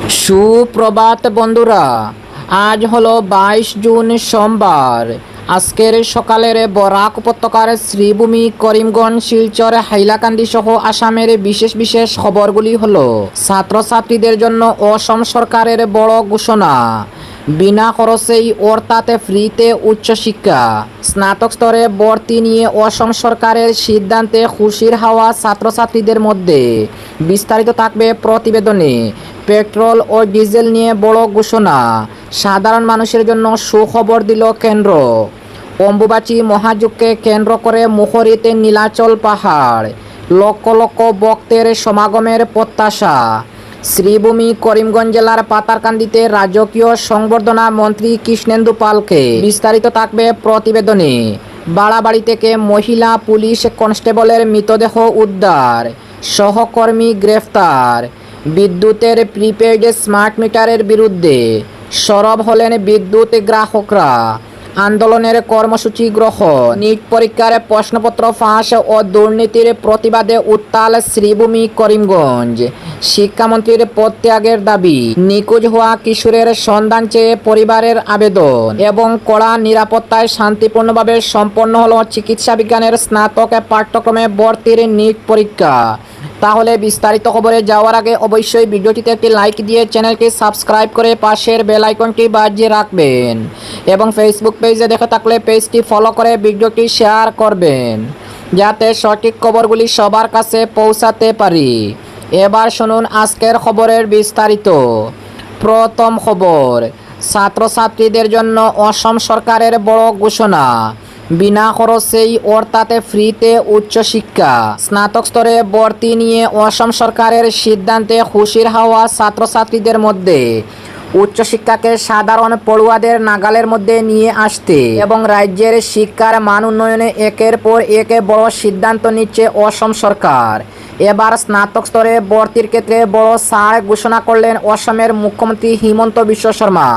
সুপ্রভাত বন্ধুরা, আজ হলো 22 জুন সোমবার। আজকের সকালের বরাক উপত্যকার শ্রীভূমি, করিমগঞ্জ, শিলচর, হাইলাকান্দি সহ আসামের বিশেষ বিশেষ খবরগুলি হলো: ছাত্রছাত্রীদের জন্য অসম সরকারের বড় ঘোষণা, বিনা খরচেই অর্থাৎ ফ্রিতে উচ্চশিক্ষা, স্নাতক স্তরে ভর্তি নিয়ে অসম সরকারের সিদ্ধান্তে খুশির হাওয়া ছাত্রছাত্রীদের মধ্যে। বিস্তারিত থাকবে প্রতিবেদনে। পেট্রোল ও ডিজেল নিয়ে বড় ঘোষণা, সাধারণ মানুষের জন্য সুখবর দিল কেন্দ্র। অম্বুবাচী মহাযজ্ঞকে কেন্দ্র করে মুখরিত নীলাচল পাহাড়, লক্ষ লক্ষ ভক্তের সমাগমের প্রত্যাশা। শ্রীভূমি, করিমগঞ্জ জেলার পাতারকান্দিতে রাজকীয় সংবর্ধনা মন্ত্রী কৃষ্ণেন্দু পালকে। বিস্তারিত থাকবে প্রতিবেদনে। বাড়াবাড়ি থেকে মহিলা পুলিশ কনস্টেবলের মৃতদেহ উদ্ধার, সহকর্মী গ্রেফতার। বিদ্যুতের প্রিপেইড স্মার্ট মিটারের বিরুদ্ধে সরব হলেন বিদ্যুৎ গ্রাহকরা। আন্দোলনের কর্মসূচি গ্রহণ। নিট পরীক্ষার প্রশ্নপত্র ফাঁস ও দুর্নীতির প্রতিবাদে উত্তাল শ্রীভূমি, করিমগঞ্জ। শিক্ষামন্ত্রীর পদত্যাগের দাবি, নিখোঁজ হওয়া কিশোরের সন্ধান চেয়ে পরিবারের আবেদন এবং কড়া নিরাপত্তায় শান্তিপূর্ণভাবে সম্পন্ন হলো চিকিৎসা বিজ্ঞানের স্নাতক পাঠ্যক্রমে ভর্তির নিট পরীক্ষা। তাহলে বিস্তারিত খবরে যাওয়ার আগে অবশ্যই ভিডিওটিতে একটি লাইক দিয়ে চ্যানেলটি সাবস্ক্রাইব করে পাশের বেল আইকনটি বাজিয়ে রাখবেন এবং ফেসবুক পেজে দেখে থাকলে পেজটি ফলো করে ভিডিওটি শেয়ার করবেন, যাতে সঠিক খবরগুলি সবার কাছে পৌঁছাতে পারি। এবার শুনুন আজকের খবরের বিস্তারিত। প্রথম খবর, ছাত্রছাত্রীদের জন্য অসম সরকারের বড় ঘোষণা, বিনা খরচেই অর্থাৎ ফ্রিতে উচ্চশিক্ষা, স্নাতক স্তরে ভর্তি নিয়ে অসম সরকারের সিদ্ধান্তে খুশির হাওয়া ছাত্রছাত্রীদের মধ্যে। উচ্চশিক্ষাকে সাধারণ পড়ুয়াদের নাগালের মধ্যে নিয়ে আসতে এবং রাজ্যের শিক্ষার মান উন্নয়নে একের পর এক বড় সিদ্ধান্ত নিচ্ছে অসম সরকার। এবার স্নাতক স্তরে ভর্তির ক্ষেত্রে বড় ছাড় ঘোষণা করলেন অসমের মুখ্যমন্ত্রী হিমন্ত বিশ্ব শর্মা।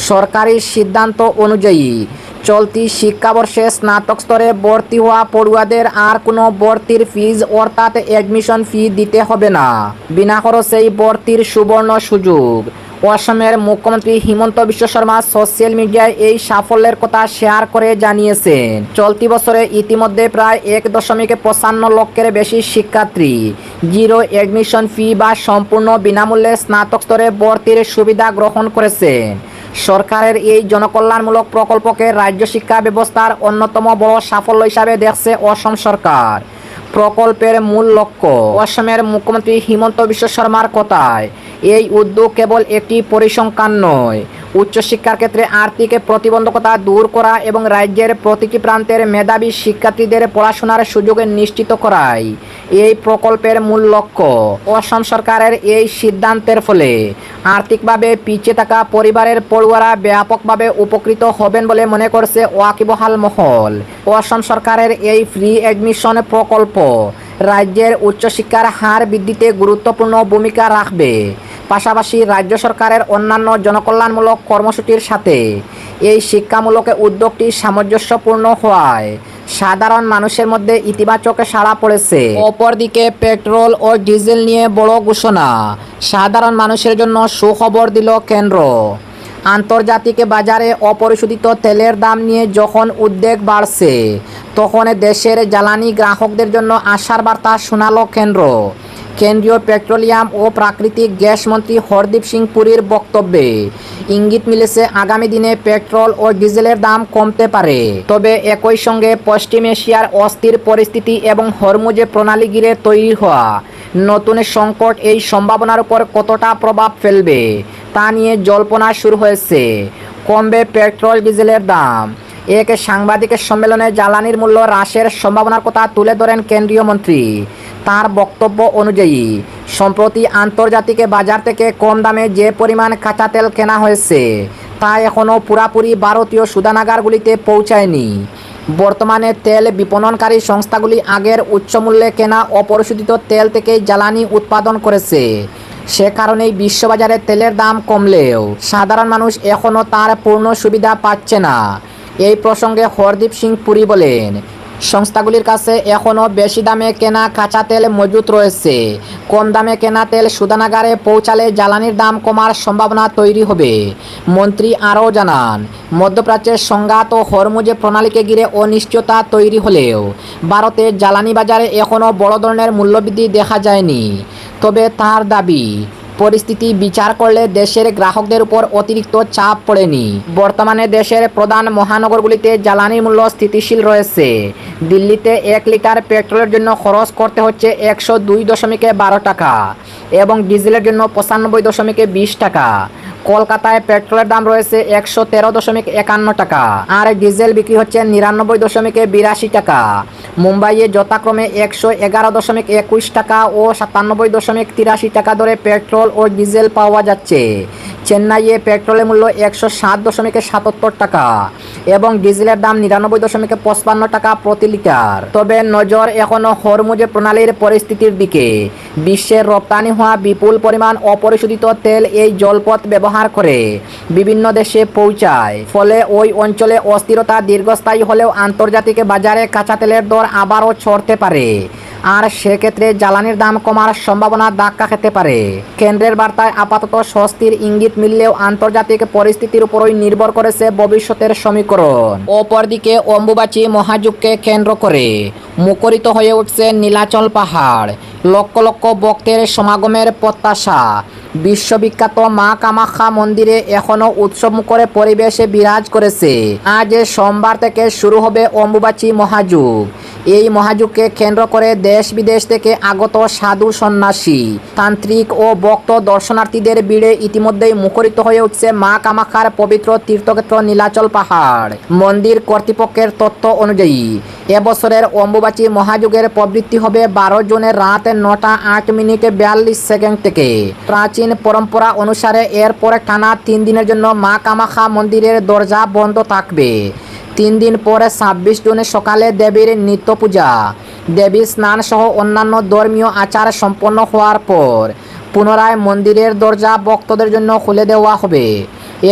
সরকারি সিদ্ধান্ত অনুযায়ী চলতি শিক্ষাবর্ষে স্নাতক স্তরে ভর্তি হওয়া পড়ুয়াদের আর কোনো ভর্তির ফিজ অর্থাৎ অ্যাডমিশন ফি দিতে হবে না। বিনা খরচেই ভর্তির সুবর্ণ সুযোগ। অসমের মুখ্যমন্ত্রী হিমন্ত বিশ্ব শর্মা সোশ্যাল মিডিয়ায় এই সাফল্যের কথা শেয়ার করে জানিয়েছেন, চলতি বছরে ইতিমধ্যে প্রায় 1.55 লক্ষের বেশি শিক্ষার্থী জিরো অ্যাডমিশন ফি বা সম্পূর্ণ বিনামূল্যে স্নাতক স্তরে ভর্তির সুবিধা গ্রহণ করেছেন। সরকারের এই জনকল্যাণমূলক প্রকল্পকে রাজ্য শিক্ষা ব্যবস্থার অন্যতম বড় সাফল্য হিসাবে দেখছে অসম সরকার। প্রকল্পের মূল লক্ষ্য, অসমের মুখ্যমন্ত্রী হিমন্ত বিশ্ব শর্মার কথায়, এই উদ্যোগ কেবল একটি পরিসংখ্যান নয়, উচ্চশিক্ষার ক্ষেত্রে আর্থিক প্রতিবন্ধকতা দূর করা এবং রাজ্যের প্রতিটি প্রান্তের মেধাবী শিক্ষার্থীদের পড়াশোনার সুযোগ নিশ্চিত করাই এই প্রকল্পের মূল লক্ষ্য। অসম সরকারের এই সিদ্ধান্তের ফলে আর্থিকভাবে পিছিয়ে থাকা পরিবারের পড়ুয়ারা ব্যাপকভাবে উপকৃত হবেন বলে মনে করছে ওয়াকিবহাল মহল। অসম সরকারের এই ফ্রি অ্যাডমিশন প্রকল্প রাজ্যের উচ্চশিক্ষার হার বৃদ্ধিতে গুরুত্বপূর্ণ ভূমিকা রাখবে। পাশাপাশি রাজ্য সরকারের অন্যান্য জনকল্যাণমূলক কর্মসূচির সাথে এই শিক্ষামূলক উদ্যোগটি সামঞ্জস্যপূর্ণ হওয়ায় সাধারণ মানুষের মধ্যে ইতিবাচক সাড়া পড়েছে। অপরদিকে পেট্রোল ও ডিজেল নিয়ে বড় ঘোষণা, সাধারণ মানুষের জন্য সুখবর দিল কেন্দ্র। আন্তর্জাতিক বাজারে অপরিশোধিত তেলের দাম নিয়ে যখন উদ্বেগ বাড়ছে, তখন দেশের জ্বালানি গ্রাহকদের জন্য আশার বার্তা শোনালো কেন্দ্র। কেন্দ্রীয় পেট্রোলিয়াম ও প্রাকৃতিক গ্যাস মন্ত্রী হরদীপ সিং পুরীর বক্তব্যে ইঙ্গিত মিলেছে আগামী দিনে পেট্রোল ও ডিজেলের দাম কমতে পারে। তবে একই সঙ্গে পশ্চিম এশিয়ার অস্থির পরিস্থিতি এবং হরমুজে প্রণালী ঘিরে তৈরি হওয়া নতুন সংকট এই সম্ভাবনার উপর কতটা প্রভাব ফেলবে তা নিয়ে জল্পনা শুরু হয়েছে। কমবে পেট্রোল ডিজেলের দাম। এক সাংবাদিক সম্মেলনে জ্বালানির মূল্য হ্রাসের সম্ভাবনার কথা তুলে ধরেন কেন্দ্রীয় মন্ত্রী। তার বক্তব্য অনুযায়ী সম্প্রতি আন্তর্জাতিক বাজার থেকে কম দামে যে পরিমাণ কাঁচা তেল কেনা হয়েছে তা এখনও পুরাপুরি ভারতীয় শোধনাগারগুলিতে পৌঁছায়নি। বর্তমানে তেল বিপণনকারী সংস্থাগুলি আগের উচ্চমূল্যে কেনা অপরিশোধিত তেল থেকে জ্বালানি উৎপাদন করেছে। সে কারণেই বিশ্ববাজারে তেলের দাম কমলেও সাধারণ মানুষ এখনও তার পূর্ণ সুবিধা পাচ্ছে না। এই প্রসঙ্গে হরদীপ সিং পুরী বলেন, সংস্থাগুলির কাছে এখনও বেশি দামে কেনা কাঁচা তেল মজুত রয়েছে। কম দামে কেনা তেল শোধনাগারে পৌঁছালে জ্বালানির দাম কমার সম্ভাবনা তৈরি হবে। মন্ত্রী আরও জানান, মধ্যপ্রাচ্যের সংঘাত ও হরমুজে প্রণালীকে ঘিরে অনিশ্চয়তা তৈরি হলেও ভারতে জ্বালানি বাজারে এখনও বড় ধরনের মূল্যবৃদ্ধি দেখা যায়নি। তবে তার দাবি, পরিস্থিতি বিচার করলে দেশের গ্রাহকদের উপর অতিরিক্ত চাপ পড়েনি। বর্তমানে দেশের প্রধান মহানগরগুলিতে জ্বালানির মূল্য স্থিতিশীল রয়েছে। দিল্লিতে 1 লিটার পেট্রোলের জন্য খরচ করতে হচ্ছে 102.12 টাকা এবং ডিজেলের জন্য 95.20 টাকা। কলকাতায় পেট্রোলের দাম রয়েছে 113.51 টাকা আর ডিজেল বিক্রি হচ্ছে 99.82 টাকা। মুম্বাইয়ে যথাক্রমে 111.21 টাকা ও 97.83 টাকা দরে পেট্রোল ও ডিজেল পাওয়া যাচ্ছে। চেন্নাইয়ে পেট্রোলের মূল্য 107.77 টাকা এবং ডিজেলের দাম 99.55 টাকা প্রতি লিটার। তবে নজর এখনও হরমুজে প্রণালীর পরিস্থিতির দিকে। বিশ্বের রপ্তানি হওয়া বিপুল পরিমাণ অপরিশোধিত তেল এই জলপথ ব্যবহার করে বিভিন্ন দেশে পৌঁছায়। ফলে ওই অঞ্চলে অস্থিরতা দীর্ঘস্থায়ী হলেও আন্তর্জাতিক বাজারে কাঁচা তেলের দর আবারও চড়তে পারে আর সেক্ষেত্রে জ্বালানির দাম কমার সম্ভাবনা ধাক্কা খেতে পারে। কেন্দ্রের বার্তায় আপাতত স্বস্তির ইঙ্গিত মিললেও আন্তর্জাতিক পরিস্থিতির উপরই নির্ভর করেছে ভবিষ্যতের সমীকরণ। অপরদিকে অম্বুবাচী মহাযজ্ঞকে কেন্দ্র করে মুখরিত হয়ে উঠছে নীলাচল পাহাড়। লক্ষ লক্ষ ভক্তের সমাগমের প্রত্যাশা। বিশ্ববিখ্যাত মা কামাখ্যা মন্দিরে এখনও উৎসবমুখর পরিবেশে বিরাজ করেছে। আজ সোমবার থেকে শুরু হবে অম্বুবাচী মহাযজ্ঞ। এই মহাযজ্ঞকে কেন্দ্র করে দেশ বিদেশ থেকে আগত সাধু সন্ন্যাসী, তান্ত্রিক ও ভক্ত দর্শনার্থীদের ভিড়ে ইতিমধ্যেই মুখরিত হয়ে উঠছে মা কামাখ্যার পবিত্র তীর্থক্ষেত্র নীলাচল পাহাড়। মন্দির কর্তৃপক্ষের তথ্য অনুযায়ী এবছরের অম্বুবাচী মহাযজ্ঞের প্রবৃত্তি হবে 12 জুনের রাত 9:42 থেকে। প্রাচীন পরম্পরা অনুসারে এরপরে টানা 3 দিনের জন্য মা কামাখ্যা মন্দিরের দরজা বন্ধ থাকবে। 3 দিন পরে 26 জুন সকালে দেবীর নিত্য পূজা, দেবী স্নান সহ অন্যান্য ধর্মীয় আচার সম্পন্ন হওয়ার পর পুনরায় মন্দিরের দরজা ভক্তদের জন্য খুলে দেওয়া হবে।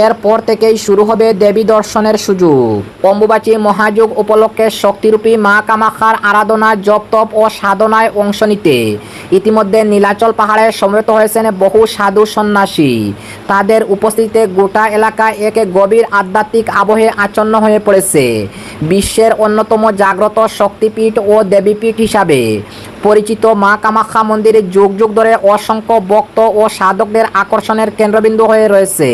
এরপর থেকেই শুরু হবে দেবী দর্শনের সুযোগ। অম্বুবাচী মহাযজ্ঞ উপলক্ষে শক্তিরূপী মা কামাখ্যার আরাধনা, জপ তপ ও সাধনায় অংশ নিতে ইতিমধ্যে নীলাচল পাহাড়ে সমবেত হয়েছেন বহু সাধু সন্ন্যাসী। তাদের উপস্থিতিতে গোটা এলাকা এক গভীর আধ্যাত্মিক আবহে আচ্ছন্ন হয়ে পড়েছে। বিশ্বের অন্যতম জাগ্রত শক্তিপীঠ ও দেবীপীঠ হিসাবে পরিচিত মা কামাখ্যা মন্দিরে যুগ যুগ ধরে অসংখ্য ভক্ত ও সাধকদের আকর্ষণের কেন্দ্রবিন্দু হয়ে রয়েছে।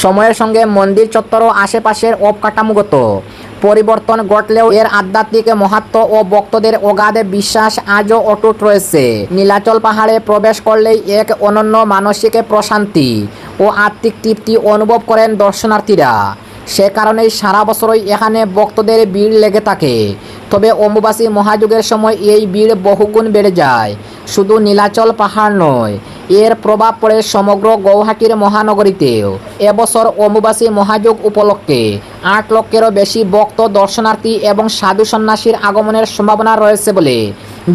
সময়ের সঙ্গে মন্দির চত্বর ও আশেপাশের অবকাঠামোগত পরিবর্তন ঘটলেও এর আধ্যাত্মিক মাহাত্ম্য ও ভক্তদের অগাধ বিশ্বাস আজও অটুট রয়েছে। নীলাচল পাহাড়ে প্রবেশ করলেই এক অনন্য মানসিক প্রশান্তি ও আত্মিক তৃপ্তি অনুভব করেন দর্শনার্থীরা। সে কারণেই সারা বছরই এখানে ভক্তদের ভিড় লেগে থাকে। তবে অম্বুবাচী মহাযজ্ঞের সময় এই ভিড় বহুগুণ বেড়ে যায়। শুধু নীলাচল পাহাড় নয়, এর প্রভাব পড়ে সমগ্র গৌহাটির মহানগরীতেও। এবছর অম্বুবাচী মহাযজ্ঞ উপলক্ষে 8 লক্ষেরও বেশি ভক্ত, দর্শনার্থী এবং সাধু সন্ন্যাসীর আগমনের সম্ভাবনা রয়েছে বলে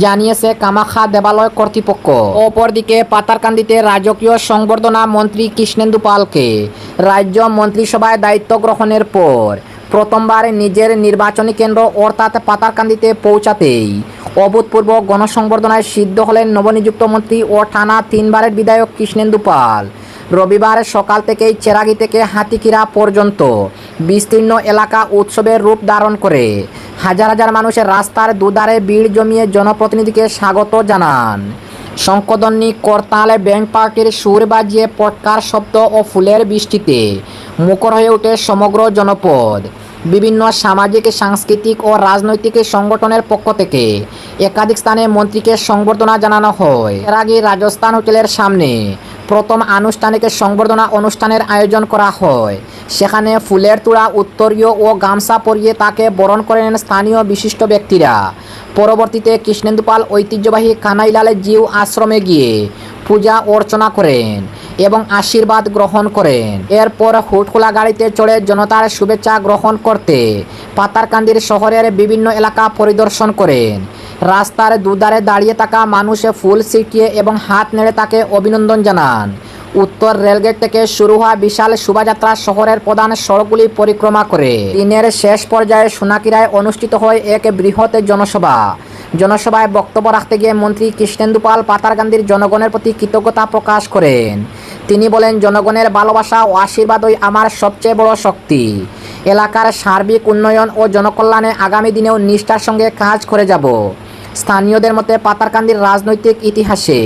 জানিয়েছে কামাখ্যা দেবালয় কর্তৃপক্ষ। অপরদিকে পাতারকান্দিতে রাজকীয় সংবর্ধনা মন্ত্রী কৃষ্ণেন্দু পালকে রাজ্য মন্ত্রিসভায় দায়িত্ব গ্রহণের পর প্রথমবার নিজের নির্বাচনী কেন্দ্র অর্থাৎ পাতারকান্দিতে পৌঁছাতেই অভূতপূর্ব গণসংবর্ধনায় সিদ্ধ হলেন নবনিযুক্ত মন্ত্রী ও টানা 3 বারের বিধায়ক কৃষ্ণেন্দু পাল। রবিবার সকাল থেকেই চেরাগি থেকে হাতিকিরা পর্যন্ত বিস্তীর্ণ এলাকা উৎসবের রূপ ধারণ করে হাজার হাজার মানুষের রাস্তার দুধারে ভিড় জমিয়ে জনপ্রতিনিধিকে স্বাগত জানান। শঙ্খধ্বনি, করতাল, ব্যান্ড পার্টির সুর বাজিয়ে পটকার শব্দ ও ফুলের বৃষ্টিতে মুখর হয়ে ওঠে সমগ্র জনপদ। বিভিন্ন সামাজিক, সাংস্কৃতিক ও রাজনৈতিক সংগঠনের পক্ষ থেকে একাধিক স্থানে মন্ত্রীকে সংবর্ধনা জানানো হয়। এর আগে রাজস্থান হোটেলের সামনে প্রথম আনুষ্ঠানিক সংবর্ধনা অনুষ্ঠানের আয়োজন করা হয়। সেখানে ফুলের তোড়া, উত্তরীয় ও গামছা পরিয়ে তাকে বরণ করে নেন স্থানীয় বিশিষ্ট ব্যক্তিরা। পরবর্তীতে কৃষ্ণেন্দু পাল ঐতিহ্যবাহী কানাইলাল জিউ আশ্রমে গিয়ে পূজা অর্চনা করেন এবং আশীর্বাদ গ্রহণ করেন। এরপর হুটখোলা গাড়িতে চড়ে জনতার শুভেচ্ছা গ্রহণ করতে পাতারকান্দির শহরের বিভিন্ন এলাকা পরিদর্শন করেন। রাস্তার দুধারে দাঁড়িয়ে থাকা মানুষে ফুল ছিটিয়ে এবং হাত নেড়ে তাকে অভিনন্দন জানান। উত্তর রেলগেট থেকে শুরু হওয়া বিশাল শোভাযাত্রা শহরের প্রধান সড়কগুলি পরিক্রমা করে দিনের শেষ পর্যায়ে সোনাকিরায় অনুষ্ঠিত হয় এক বৃহৎ জনসভায় বক্তব্য রাখতে গিয়ে মন্ত্রী কৃষ্ণেন্দু পাল পাতারকান্দির জনগণের প্রতি কৃতজ্ঞতা প্রকাশ করেন। তিনি বলেন, জনগণের ভালোবাসা ও আশীর্বাদই আমার সবচেয়ে বড় শক্তি। এলাকার সার্বিক উন্নয়ন ও জনকল্যাণে আগামী দিনেও নিষ্ঠার সঙ্গে কাজ করে যাব। স্থানীয়দের মতে পাতারকান্দির রাজনৈতিক ইতিহাসে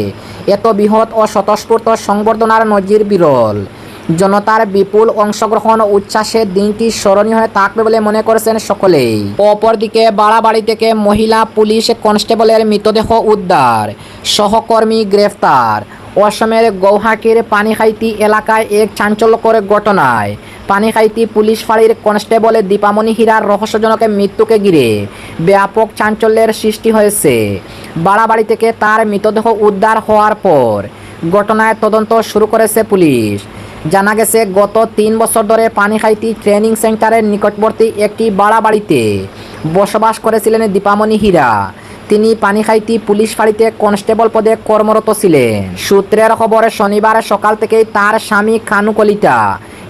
এত বৃহৎ ও স্বতঃস্ফূর্ত সংবর্ধনার নজির বিরল। জনতার বিপুল অংশগ্রহণ ও উচ্ছ্বাসে দিনটি স্মরণীয় হয়ে থাকবে বলে মনে করেছেন সকলেই। অপরদিকে বাড়াবাড়ি থেকে মহিলা পুলিশ কনস্টেবলের মৃতদেহ উদ্ধার, সহকর্মী গ্রেফতার। অসমের গৌহাটির পানিখাইতি এলাকায় এক চাঞ্চল্যকর ঘটনায় পানিখাইতি পুলিশ ফাঁড়ির কনস্টেবল দীপামণি হীরার রহস্যজনক মৃত্যুকে ঘিরে ব্যাপক চাঞ্চল্যের সৃষ্টি হয়েছে। বাড়াবাড়ি থেকে তার মৃতদেহ উদ্ধার হওয়ার পর ঘটনায় তদন্ত শুরু করেছে পুলিশ। জানা গেছে, গত 3 বছর ধরে পানিখাইতি ট্রেনিং সেন্টারের নিকটবর্তী একটি বাড়াবাড়িতে বসবাস করেছিলেন দীপামণি হীরা। তিনি পানিখাইতি পুলিশ ফাঁড়িতে কনস্টেবল পদে কর্মরত ছিলেন। সূত্রের খবরে শনিবার সকাল থেকেই তার স্বামী খানু কলিতা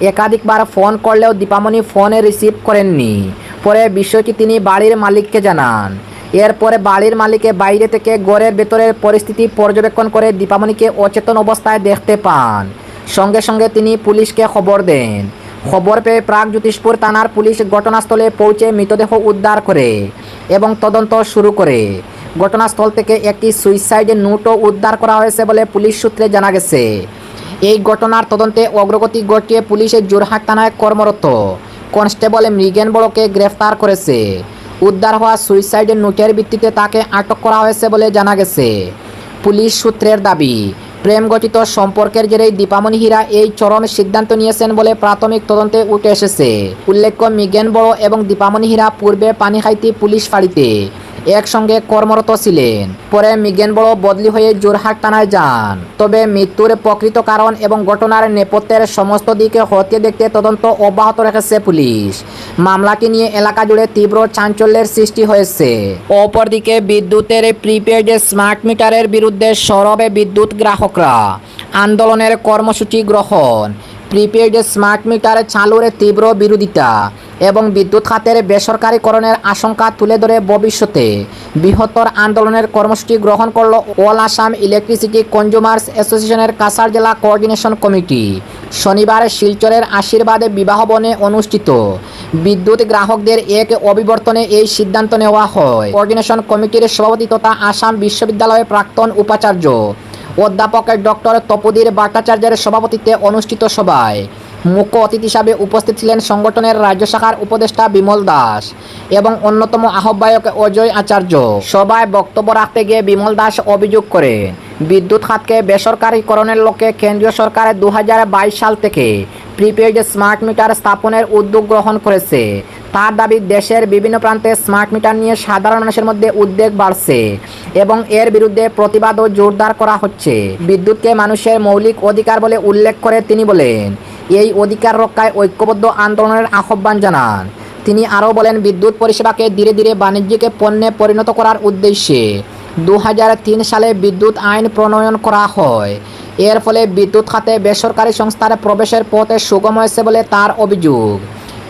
একাধিকবার ফোন করলেও দীপামণি ফোনে রিসিভ করেননি। পরে বিষয়টি তিনি বাড়ির মালিককে জানান। এরপরে বাড়ির মালিকে বাইরে থেকে ঘরের ভেতরের পরিস্থিতি পর্যবেক্ষণ করে দীপামণিকে অচেতন অবস্থায় দেখতে পান। সঙ্গে সঙ্গে তিনি পুলিশকে খবর দেন। খবর পেয়ে প্রাগজ্যোতিষপুর থানার পুলিশ ঘটনাস্থলে পৌঁছে মৃতদেহ উদ্ধার করে এবং তদন্ত শুরু করে। ঘটনাস্থল থেকে একটি সুইসাইড নোটও উদ্ধার করা হয়েছে বলে পুলিশ সূত্রে জানা গেছে। এই ঘটনার তদন্তে অগ্রগতি ঘটিয়ে পুলিশের জোরহাট থানায় কর্মরত কনস্টেবল মৃগেন বড়কে গ্রেফতার করেছে। উদ্ধার হওয়া সুইসাইড নোটের ভিত্তিতে তাকে আটক করা হয়েছে বলে জানা গেছে। পুলিশ সূত্রের দাবি, প্রেম গঠিত সম্পর্কের জেরেই দীপামণি হীরা এই চরম সিদ্ধান্ত নিয়েছেন বলে প্রাথমিক তদন্তে উঠে এসেছে। উল্লেখ্য, মৃগেন বড় এবং দীপামণি হীরা পূর্বে পানিখাইতি পুলিশ ফাঁড়িতে একসঙ্গে কর্মরত ছিলেন। পরে মৃগেন বড় বদলি হয়ে জোরহাট থানায় যান। তবে মৃত্যুর প্রকৃত কারণ এবং ঘটনার নেপথ্যের সমস্ত দিকে খতিয়ে দেখতে তদন্ত অব্যাহত রেখেছে পুলিশ। মামলাটি নিয়ে এলাকা জুড়ে তীব্র চাঞ্চল্যের সৃষ্টি হয়েছে। অপরদিকে বিদ্যুতের প্রিপেড স্মার্ট মিটারের বিরুদ্ধে সরবে বিদ্যুৎ গ্রাহকরা, আন্দোলনের কর্মসূচি গ্রহণ। প্রিপেড স্মার্ট মিটার চালুর তীব্র বিরোধিতা এবং বিদ্যুৎ খাতের বেসরকারীকরণের আশঙ্কা তুলে ধরে ভবিষ্যতে বৃহত্তর আন্দোলনের কর্মসূচি গ্রহণ করল অল আসাম ইলেকট্রিসিটি কনজিউমার্স অ্যাসোসিয়েশনের কাছাড় জেলা কোঅর্ডিনেশন কমিটি। শনিবার শিলচরের আশীর্বাদ বিবাহ বনে অনুষ্ঠিত বিদ্যুৎ গ্রাহকদের এক অভিবর্তনে এই সিদ্ধান্ত নেওয়া হয়। কোঅর্ডিনেশন কমিটির সভাপতি তথা আসাম বিশ্ববিদ্যালয়ের প্রাক্তন উপাচার্য অধ্যাপক ডক্টর তপোধীর ভট্টাচার্যের সভাপতিত্বে অনুষ্ঠিত সভায় মুখ্য অতিথি হিসাবে উপস্থিত ছিলেন সংগঠনের রাজ্য শাখার উপদেষ্টা বিমল দাস এবং অন্যতম আহ্বায়ক অজয় আচার্য। সভায় বক্তব্য রাখতে গিয়ে বিমল দাস অভিযোগ করেন, বিদ্যুৎ খাতকে বেসরকারীকরণের লক্ষ্যে কেন্দ্রীয় সরকার 2022 সাল থেকে প্রিপেড স্মার্ট মিটার স্থাপনের উদ্যোগ গ্রহণ করেছে। তার দাবি, দেশের বিভিন্ন প্রান্তে স্মার্ট মিটার নিয়ে সাধারণ মানুষের মধ্যে উদ্বেগ বাড়ছে এবং এর বিরুদ্ধে প্রতিবাদও জোরদার করা হচ্ছে। বিদ্যুৎকে মানুষের মৌলিক অধিকার বলে উল্লেখ করে তিনি বলেন, এই অধিকার রক্ষায় ঐক্যবদ্ধ আন্দোলনের আহ্বান জানান। তিনি আরও বলেন, বিদ্যুৎ পরিষেবাকে ধীরে ধীরে বাণিজ্যিক পণ্যে পরিণত করার উদ্দেশ্যে 2003 সালে বিদ্যুৎ আইন প্রণয়ন করা হয়। এর ফলে বিদ্যুৎ খাতে বেসরকারি সংস্থার প্রবেশের পথে সুগম হয়েছে বলে তার অভিযোগ।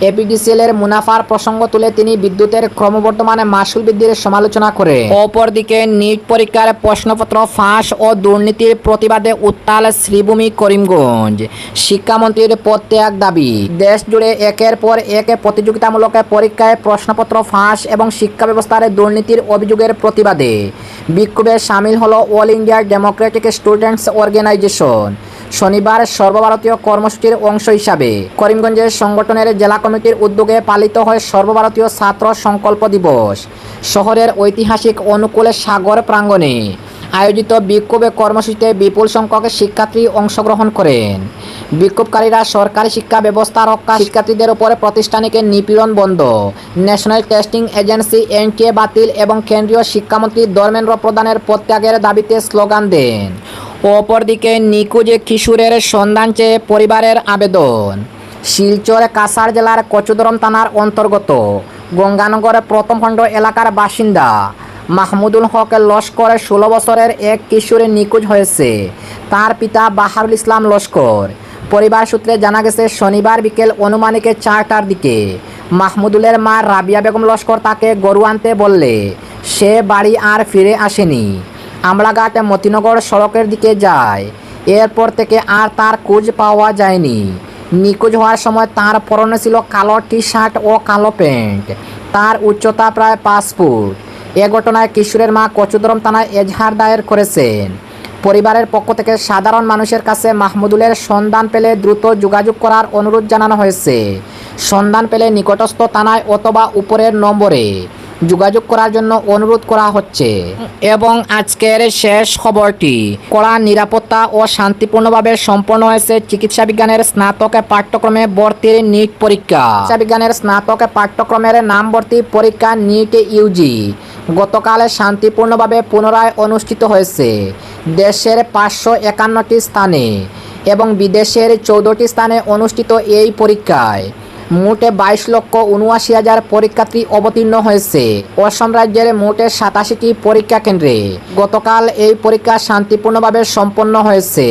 এপিডিসিএল-এর মুনাফার প্রসঙ্গ তুলে তিনি বিদ্যুতের ক্রমবর্ধমান মাসুল বৃদ্ধির সমালোচনা করেন। অপরদিকে নিট পরীক্ষার প্রশ্নপত্র ফাঁস ও দুর্নীতির প্রতিবাদে উত্তাল শ্রীভূমি করিমগঞ্জ। শিক্ষামন্ত্রীর পদত্যাগ দাবি। দেশ জুড়ে একের পর এক প্রতিযোগিতামূলক পরীক্ষায় প্রশ্নপত্র ফাঁস এবং শিক্ষা ব্যবস্থার দুর্নীতির অভিযোগের প্রতিবাদে বিক্ষোভে সামিল হল All India Democratic Students Organisation. শনিবার সর্বভারতীয় কর্মসূচির অংশ হিসাবে করিমগঞ্জের সংগঠনের জেলা কমিটির উদ্যোগে পালিত হয় সর্বভারতীয় ছাত্র সংকল্প দিবস। শহরের ঐতিহাসিক অনুকূল সাগর প্রাঙ্গণে আয়োজিত বিক্ষোভে কর্মসূচিতে বিপুল সংখ্যক শিক্ষার্থী অংশগ্রহণ করেন। বিক্ষোভকারীরা সরকারি শিক্ষা ব্যবস্থা রক্ষা, শিক্ষার্থীদের উপরে প্রাতিষ্ঠানিক নিপীড়ন বন্ধ, ন্যাশনাল টেস্টিং এজেন্সি NTA বাতিল এবং কেন্দ্রীয় শিক্ষামন্ত্রী ধর্মেন্দ্র প্রধানের পদত্যাগের দাবিতে স্লোগান দেন। অপরদিকে নিখোঁজ কিশোরের সন্ধান চেয়ে পরিবারের আবেদন। শিলচর কাছাড় জেলার কচুদরম থানার অন্তর্গত গঙ্গানগর প্রথম খণ্ড এলাকার বাসিন্দা মাহমুদুল হক লস্কর 16 বছরের এক কিশোরী নিখোঁজ হয়েছে। তার পিতা বাহারুল ইসলাম লস্কর। পরিবার সূত্রে জানা গেছে শনিবার বিকেল অনুমানিক 4টার দিকে মাহমুদুলের মা রাবিয়া বেগম লস্কর তাকে গরু আনতে বললে সে বাড়ি আর ফিরে আসেনি। আমলাঘাট মতিনগর সড়কের দিকে যায়। এরপর থেকে আর তার খোঁজ পাওয়া যায়নি। নিখোঁজ হওয়ার সময় তার পরনে ছিল কালো টি শার্ট ও কালো প্যান্ট। তার উচ্চতা প্রায় 5 ফুট। এ ঘটনায় কিশোরের মা কচুদরম থানায় এজাহার দায়ের করেছেন। পরিবারের পক্ষ থেকে সাধারণ মানুষের কাছে মাহমুদুলের সন্ধান পেলে দ্রুত যোগাযোগ করার অনুরোধ জানানো হয়েছে। সন্ধান পেলে নিকটস্থ থানায় অথবা উপরের নম্বরে যোগাযোগ করার জন্য অনুরোধ করা হচ্ছে। এবং আজকের শেষ খবরটি, কড়া নিরাপত্তা ও শান্তিপূর্ণভাবে সম্পন্ন হয়েছে চিকিৎসা বিজ্ঞানের স্নাতক পাঠ্যক্রমে ভর্তির নিট পরীক্ষা। চিকিৎসা বিজ্ঞানের স্নাতক পাঠ্যক্রমের নাম ভর্তি পরীক্ষা নিট ইউজি গতকাল শান্তিপূর্ণভাবে পুনরায় অনুষ্ঠিত হয়েছে দেশের 551টি স্থানে এবং বিদেশের 14টি স্থানে অনুষ্ঠিত এই পরীক্ষায় মোট 22,79,000 পরীক্ষার্থী অবতীর্ণ হয়েছে। অসম রাজ্যের মোট 87টি পরীক্ষা কেন্দ্রে গতকাল এই পরীক্ষা শান্তিপূর্ণভাবে সম্পন্ন হয়েছে।